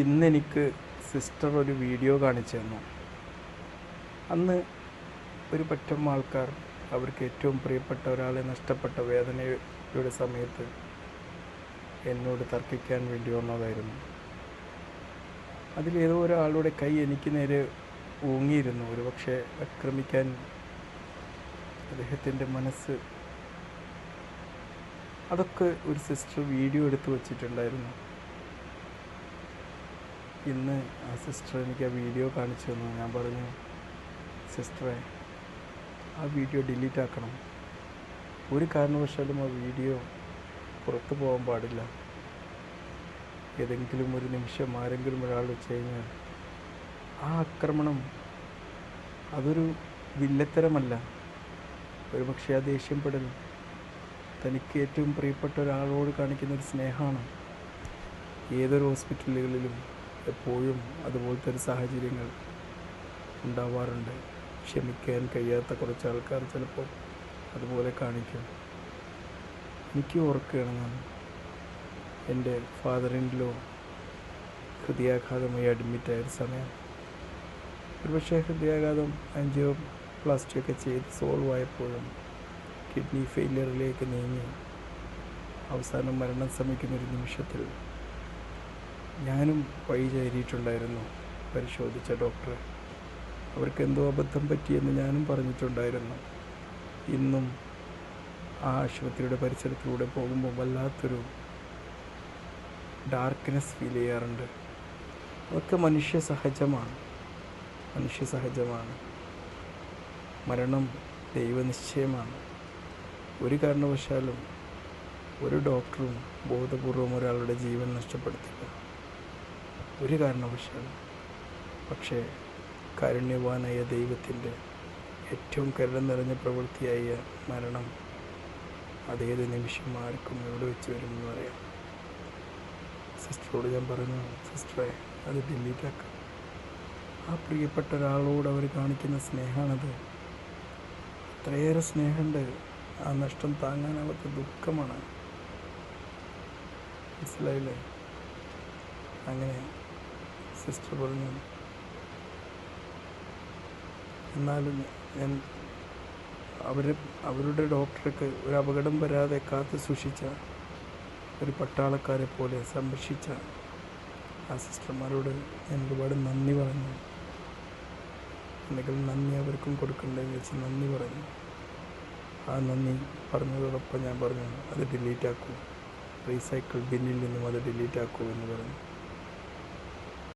ഇന്നെനിക്ക് സിസ്റ്റർ ഒരു വീഡിയോ കാണിച്ചു തന്നു. അന്ന് ഒരു പറ്റം ആൾക്കാർ അവർക്ക് ഏറ്റവും പ്രിയപ്പെട്ട ഒരാളെ നഷ്ടപ്പെട്ട വേദനയുടെ സമയത്ത് എന്നോട് തർക്കിക്കാൻ വേണ്ടി വന്നതായിരുന്നു. അതിലേതോ ഒരാളുടെ കൈ എനിക്ക് നേരെ ഊങ്ങിയിരുന്നു. ഒരു പക്ഷേ ആക്രമിക്കാൻ അദ്ദേഹത്തിൻ്റെ മനസ്സ്. അതൊക്കെ ഒരു സിസ്റ്റർ വീഡിയോ എടുത്ത് വച്ചിട്ടുണ്ടായിരുന്നു. ഇന്ന് ആ സിസ്റ്റർ എനിക്ക് ആ വീഡിയോ കാണിച്ചു തന്നു. ഞാൻ പറഞ്ഞു, സിസ്റ്ററെ, ആ വീഡിയോ ഡിലീറ്റ് ആക്കണം. ഒരു കാരണവശാലും ആ വീഡിയോ പുറത്തു പോകാൻ പാടില്ല. ഏതെങ്കിലും ഒരു നിമിഷം ആരെങ്കിലും ഒരാൾ വെച്ച് കഴിഞ്ഞാൽ ആ ആക്രമണം അതൊരു വില്ലത്തരമല്ല. ഒരു പക്ഷേ ആ ദേഷ്യപ്പെടൽ തനിക്ക് ഏറ്റവും പ്രിയപ്പെട്ട ഒരാളോട് കാണിക്കുന്നൊരു സ്നേഹമാണ്. ഏതൊരു ഹോസ്പിറ്റലുകളിലും എപ്പോഴും അതുപോലത്തെ ഒരു സാഹചര്യങ്ങൾ ഉണ്ടാവാറുണ്ട്. ക്ഷമിക്കാൻ കഴിയാത്ത കുറച്ച് ആൾക്കാർ ചിലപ്പോൾ അതുപോലെ കാണിക്കും. എനിക്ക് ഓർക്കുകയാണ്, എൻ്റെ ഫാദർ-ഇൻ-ലോ ഹൃദയാഘാതമായി അഡ്മിറ്റായൊരു സമയം. ഒരുപക്ഷെ ഹൃദയാഘാതം ആൻജിയോപ്ലാസ്റ്റിയൊക്കെ ചെയ്ത് സോൾവ് ആയപ്പോഴും കിഡ്നി ഫെയിലിയറിലേക്ക് നീങ്ങി അവസാനം മരണം ശ്രമിക്കുന്നൊരു നിമിഷത്തിൽ ഞാനും വഴി ചേരിയിട്ടുണ്ടായിരുന്നു. പരിശോധിച്ച ഡോക്ടറെ അവർക്ക് എന്തോ അബദ്ധം പറ്റിയെന്ന് ഞാനും പറഞ്ഞിട്ടുണ്ടായിരുന്നു. ഇന്നും ആ ആശുപത്രിയുടെ പരിസരത്തിലൂടെ പോകുമ്പോൾ വല്ലാത്തൊരു ഡാർക്ക്നെസ് ഫീൽ ചെയ്യാറുണ്ട്. അതൊക്കെ മനുഷ്യ സഹജമാണ്. മരണം ദൈവനിശ്ചയമാണ്. ഒരു കാരണവശാലും ഒരു ഡോക്ടറും ബോധപൂർവം ഒരാളുടെ ജീവൻ നഷ്ടപ്പെടുത്തില്ല, ഒരു കാരണവശാലും. പക്ഷേ കാരുണ്യവാനായ ദൈവത്തിൻ്റെ ഏറ്റവും കരുണ നിറഞ്ഞ പ്രവൃത്തിയായ മരണം അതേത് നിമിഷം ആർക്കും എവിടെ വെച്ച് വരുമെന്ന് പറയാം. സിസ്റ്ററോട് ഞാൻ പറഞ്ഞു, സിസ്റ്ററെ, അത് ഡിലീറ്റ് ആക്കാം. ആ പ്രിയപ്പെട്ട ഒരാളോട് അവർ കാണിക്കുന്ന സ്നേഹമാണത്. അത്രയേറെ സ്നേഹമുണ്ട്. ആ നഷ്ടം താങ്ങാനാവാത്ത ദുഃഖമാണ്. മനസ്സിലായില്ലേ? അങ്ങനെ സിസ്റ്റർ പറഞ്ഞു, എന്നാലും ഞാൻ അവരുടെ ഡോക്ടർക്ക് ഒരു അപകടം വരാതെ കാത്തു സൂക്ഷിച്ച ഒരു പട്ടാളക്കാരെ പോലെ സംരക്ഷിച്ച ആ സിസ്റ്റർമാരോട് ഞാൻ ഒരുപാട് നന്ദി പറഞ്ഞു. എന്തെങ്കിലും നന്ദി അവർക്കും കൊടുക്കണ്ടെന്ന് വെച്ച് നന്ദി പറഞ്ഞു. ആ നന്ദി പറഞ്ഞതോടൊപ്പം ഞാൻ പറഞ്ഞു, അത് ഡിലീറ്റ് ആക്കൂ, റീസൈക്കിൾ ബിന്നിൽ നിന്നും അത് ഡിലീറ്റ് ആക്കൂ എന്ന് പറഞ്ഞു.